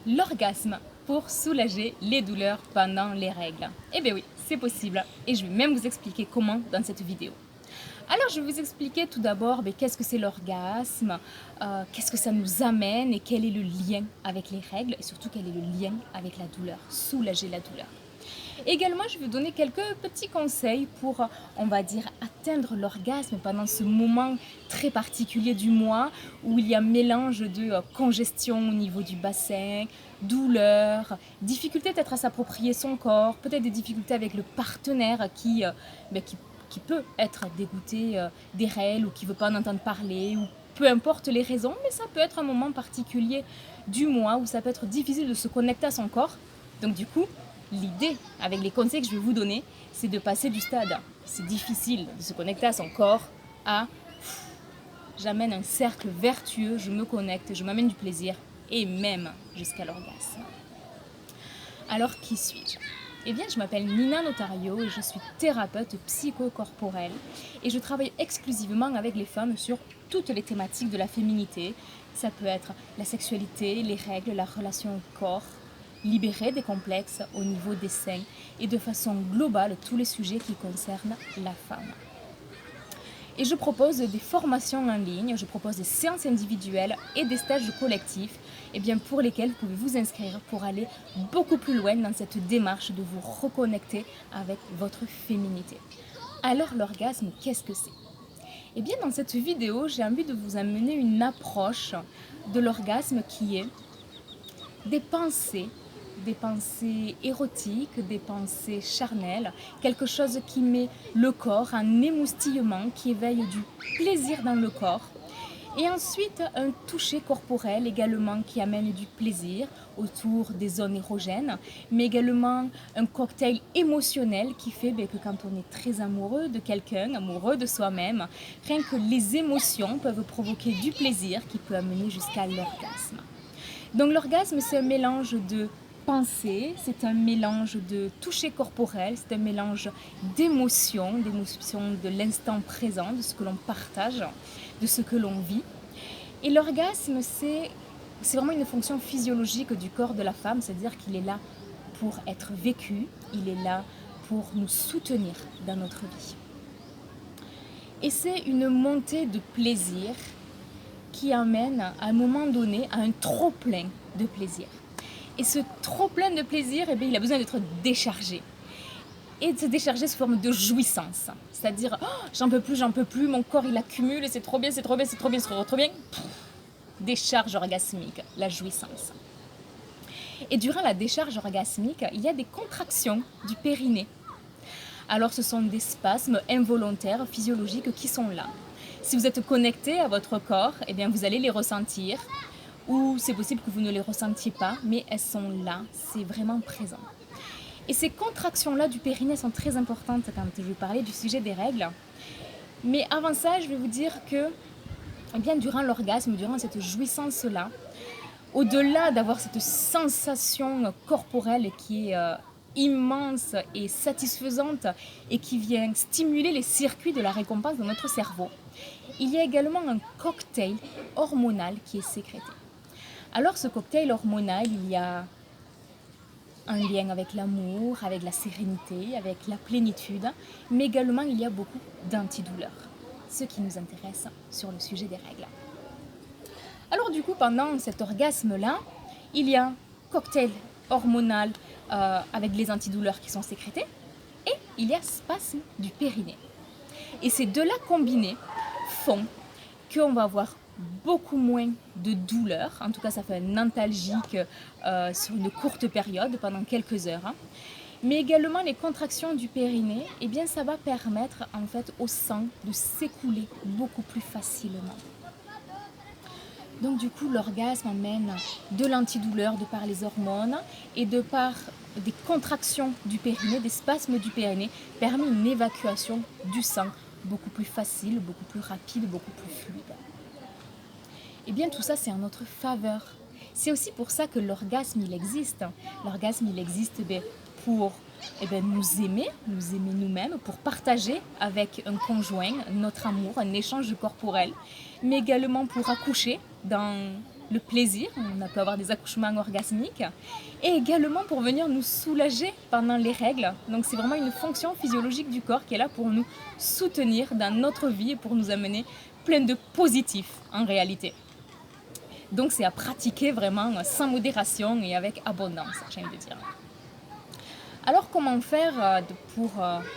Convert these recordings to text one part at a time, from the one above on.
L'orgasme pour soulager les douleurs pendant les règles. Eh bien oui, c'est possible et je vais même vous expliquer comment dans cette vidéo. Alors je vais vous expliquer tout d'abord qu'est-ce que c'est l'orgasme, qu'est-ce que ça nous amène et quel est le lien avec les règles et surtout quel est le lien avec la douleur, soulager la douleur. Également, je vais vous donner quelques petits conseils pour, on va dire, atteindre l'orgasme pendant ce moment très particulier du mois où il y a un mélange de congestion au niveau du bassin, douleur, difficulté peut-être à s'approprier son corps, peut-être des difficultés avec le partenaire qui peut être dégoûté des règles ou qui ne veut pas en entendre parler ou peu importe les raisons, mais ça peut être un moment particulier du mois où ça peut être difficile de se connecter à son corps. Donc du coup, l'idée, avec les conseils que je vais vous donner, c'est de passer du stade c'est difficile de se connecter à son corps à j'amène un cercle vertueux, je me connecte, je m'amène du plaisir et même jusqu'à l'orgasme. Alors qui suis-je ? Eh bien, je m'appelle Nina Notario et je suis thérapeute psychocorporelle et je travaille exclusivement avec les femmes sur toutes les thématiques de la féminité. Ça peut être la sexualité, les règles, la relation au corps, libérer des complexes au niveau des seins et de façon globale tous les sujets qui concernent la femme. Et je propose des formations en ligne, je propose des séances individuelles et des stages collectifs pour lesquels vous pouvez vous inscrire pour aller beaucoup plus loin dans cette démarche de vous reconnecter avec votre féminité. Alors l'orgasme, qu'est-ce que c'est ? Eh bien dans cette vidéo, j'ai envie de vous amener une approche de l'orgasme qui est des pensées érotiques, des pensées charnelles, quelque chose qui met le corps en émoustillement, qui éveille du plaisir dans le corps. Et ensuite, un toucher corporel également qui amène du plaisir autour des zones érogènes, mais également un cocktail émotionnel qui fait que quand on est très amoureux de quelqu'un, amoureux de soi-même, rien que les émotions peuvent provoquer du plaisir qui peut amener jusqu'à l'orgasme. Donc l'orgasme, c'est un mélange de pensée, c'est un mélange de toucher corporel, c'est un mélange d'émotions de l'instant présent, de ce que l'on partage, de ce que l'on vit. Et l'orgasme, c'est vraiment une fonction physiologique du corps de la femme, c'est-à-dire qu'il est là pour être vécu, il est là pour nous soutenir dans notre vie. Et c'est une montée de plaisir qui amène à un moment donné à un trop-plein de plaisir. Et ce trop-plein de plaisir, il a besoin d'être déchargé. Et de se décharger sous forme de jouissance. C'est-à-dire, j'en peux plus, mon corps il accumule, et c'est trop bien. Décharge orgasmique, la jouissance. Et durant la décharge orgasmique, il y a des contractions du périnée. Alors ce sont des spasmes involontaires, physiologiques qui sont là. Si vous êtes connecté à votre corps, vous allez les ressentir. Ou c'est possible que vous ne les ressentiez pas, mais elles sont là, c'est vraiment présent. Et ces contractions-là du périnée sont très importantes quand je vais parler du sujet des règles. Mais avant ça, je vais vous dire que durant l'orgasme, durant cette jouissance-là, au-delà d'avoir cette sensation corporelle qui est immense et satisfaisante et qui vient stimuler les circuits de la récompense dans notre cerveau, il y a également un cocktail hormonal qui est sécrété. Alors ce cocktail hormonal, il y a un lien avec l'amour, avec la sérénité, avec la plénitude, mais également il y a beaucoup d'antidouleurs, ce qui nous intéresse sur le sujet des règles. Alors du coup, pendant cet orgasme-là, il y a un cocktail hormonal avec les antidouleurs qui sont sécrétés, et il y a spasme du périnée. Et ces deux-là combinés font qu'on va avoir beaucoup moins de douleur, en tout cas ça fait un antalgique sur une courte période, pendant quelques heures, mais également les contractions du périnée, ça va permettre en fait au sang de s'écouler beaucoup plus facilement. Donc du coup l'orgasme amène de l'antidouleur de par les hormones et de par des contractions du périnée, des spasmes du périnée, permet une évacuation du sang beaucoup plus facile, beaucoup plus rapide, beaucoup plus fluide. Tout ça, c'est en notre faveur. C'est aussi pour ça que l'orgasme, il existe. L'orgasme, il existe pour nous aimer nous-mêmes, pour partager avec un conjoint notre amour, un échange corporel, mais également pour accoucher dans le plaisir, on peut avoir des accouchements orgasmiques, et également pour venir nous soulager pendant les règles. Donc c'est vraiment une fonction physiologique du corps qui est là pour nous soutenir dans notre vie et pour nous amener plein de positifs en réalité. Donc c'est à pratiquer vraiment sans modération et avec abondance, j'ai envie de dire. Alors comment faire pour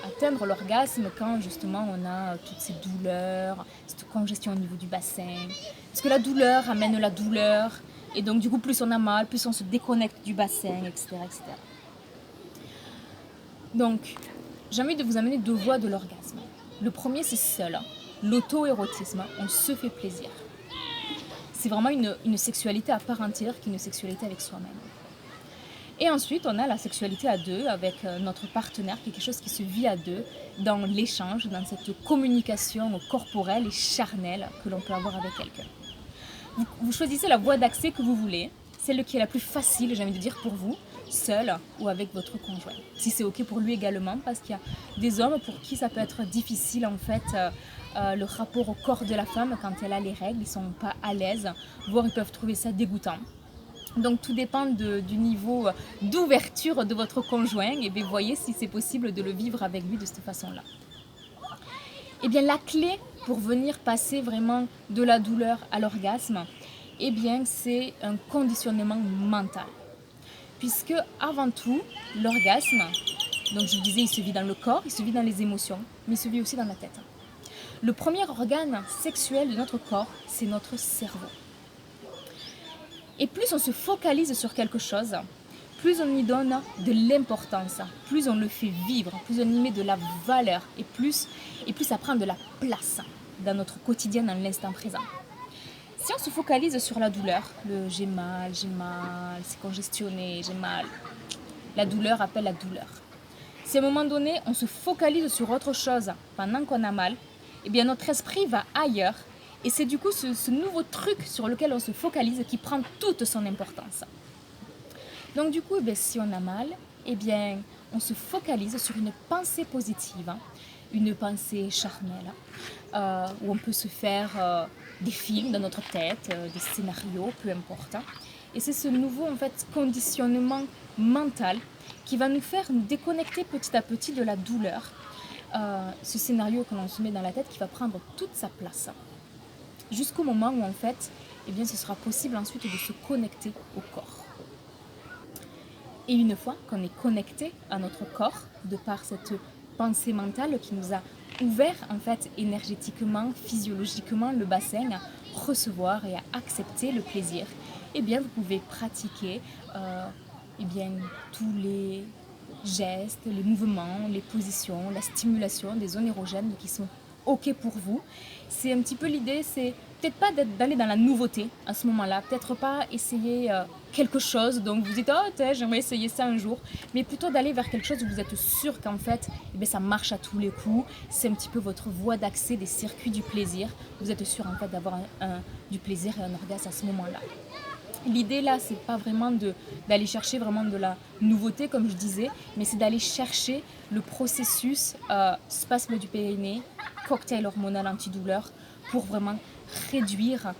atteindre l'orgasme quand justement on a toutes ces douleurs, cette congestion au niveau du bassin? Parce que la douleur amène la douleur et donc du coup plus on a mal, plus on se déconnecte du bassin, etc. etc. Donc j'ai envie de vous amener 2 voies de l'orgasme. Le premier c'est seul, l'auto-érotisme, on se fait plaisir. C'est vraiment une sexualité à part entière qui est une sexualité avec soi-même. Et ensuite, on a la sexualité à 2 avec notre partenaire, qui est quelque chose qui se vit à 2 dans l'échange, dans cette communication corporelle et charnelle que l'on peut avoir avec quelqu'un. Vous choisissez la voie d'accès que vous voulez, celle qui est la plus facile, j'ai envie de dire, pour vous, seul ou avec votre conjoint. Si c'est ok pour lui également, parce qu'il y a des hommes pour qui ça peut être difficile en fait, le rapport au corps de la femme quand elle a les règles, ils ne sont pas à l'aise, voire ils peuvent trouver ça dégoûtant. Donc tout dépend du niveau d'ouverture de votre conjoint et bien voyez si c'est possible de le vivre avec lui de cette façon-là. Et bien la clé pour venir passer vraiment de la douleur à l'orgasme, eh bien c'est un conditionnement mental. Puisque avant tout, l'orgasme, donc je vous disais, il se vit dans le corps, il se vit dans les émotions, mais il se vit aussi dans la tête. Le premier organe sexuel de notre corps, c'est notre cerveau. Et plus on se focalise sur quelque chose, plus on y donne de l'importance, plus on le fait vivre, plus on y met de la valeur et plus ça prend de la place dans notre quotidien, dans l'instant présent. Si on se focalise sur la douleur, le j'ai mal, c'est congestionné, j'ai mal, la douleur appelle la douleur. Si à un moment donné, on se focalise sur autre chose pendant qu'on a mal, eh bien notre esprit va ailleurs. Et c'est du coup ce nouveau truc sur lequel on se focalise qui prend toute son importance. Donc du coup, si on a mal, eh bien, on se focalise sur une pensée positive, une pensée charnelle, où on peut se faire des films dans notre tête, des scénarios, peu importe. Et c'est ce nouveau en fait, conditionnement mental qui va nous faire nous déconnecter petit à petit de la douleur. Ce scénario que l'on se met dans la tête qui va prendre toute sa place. Jusqu'au moment où en fait, eh bien, ce sera possible ensuite de se connecter au corps. Et une fois qu'on est connecté à notre corps, de par cette pensée mentale qui nous a ouvert en fait énergétiquement, physiologiquement le bassin à recevoir et à accepter le plaisir, eh bien vous pouvez pratiquer eh bien, tous les gestes, les mouvements, les positions, la stimulation des zones érogènes qui sont ok pour vous. C'est un petit peu l'idée, c'est peut-être pas d'aller dans la nouveauté à ce moment-là, peut-être pas essayer quelque chose, donc vous dites oh j'aimerais essayer ça un jour, mais plutôt d'aller vers quelque chose où vous êtes sûr qu'en fait eh bien, ça marche à tous les coups, c'est un petit peu votre voie d'accès des circuits du plaisir, vous êtes sûr en fait d'avoir du plaisir et un orgasme à ce moment-là. L'idée là, c'est pas vraiment d'aller chercher vraiment de la nouveauté comme je disais, mais c'est d'aller chercher le processus spasme du périnée, cocktail hormonal antidouleur pour vraiment réduire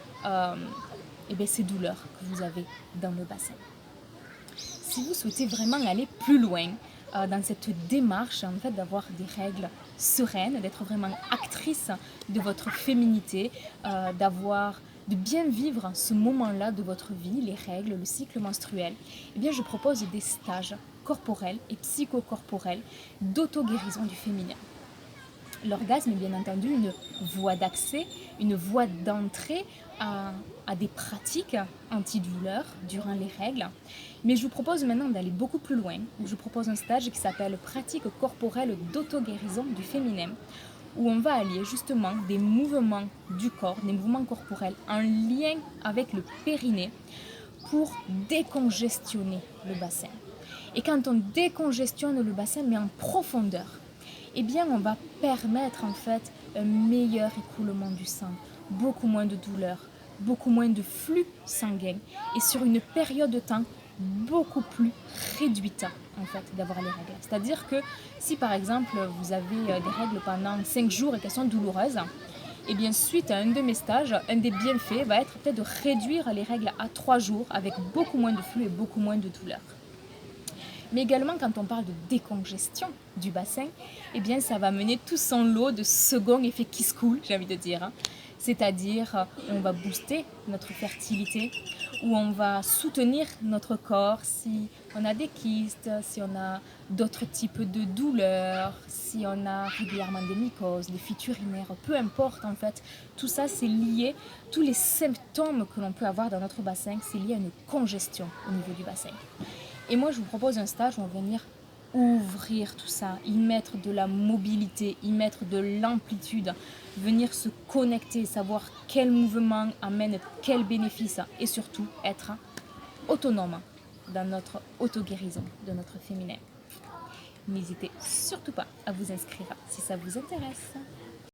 ces douleurs que vous avez dans le bassin. Si vous souhaitez vraiment aller plus loin dans cette démarche en fait, d'avoir des règles sereines, d'être vraiment actrice de votre féminité, de bien vivre ce moment-là de votre vie, les règles, le cycle menstruel, eh bien je propose des stages corporels et psychocorporels d'auto-guérison du féminin. L'orgasme est bien entendu une voie d'accès, une voie d'entrée à des pratiques antidouleurs durant les règles. Mais je vous propose maintenant d'aller beaucoup plus loin. Je vous propose un stage qui s'appelle Pratique corporelle d'auto-guérison du féminin, où on va allier justement des mouvements du corps, des mouvements corporels en lien avec le périnée pour décongestionner le bassin. Et quand on décongestionne le bassin, mais en profondeur, eh bien on va permettre en fait un meilleur écoulement du sang, beaucoup moins de douleur, beaucoup moins de flux sanguin et sur une période de temps beaucoup plus réduite en fait d'avoir les règles. C'est-à-dire que si par exemple vous avez des règles pendant 5 jours et qu'elles sont douloureuses, Et bien suite à un de mes stages, un des bienfaits va être peut-être de réduire les règles à 3 jours avec beaucoup moins de flux et beaucoup moins de douleur. Mais également, quand on parle de décongestion du bassin, eh bien, ça va mener tout son lot de second effet qui se coule, j'ai envie de dire. C'est-à-dire, on va booster notre fertilité, ou on va soutenir notre corps si on a des kystes, si on a d'autres types de douleurs, si on a régulièrement des mycoses, des fuites urinaires, peu importe en fait. Tout ça, c'est lié, tous les symptômes que l'on peut avoir dans notre bassin, c'est lié à une congestion au niveau du bassin. Et moi, je vous propose un stage où on va venir ouvrir tout ça, y mettre de la mobilité, y mettre de l'amplitude, venir se connecter, savoir quel mouvement amène quel bénéfice et surtout être autonome dans notre auto-guérison de notre féminin. N'hésitez surtout pas à vous inscrire si ça vous intéresse.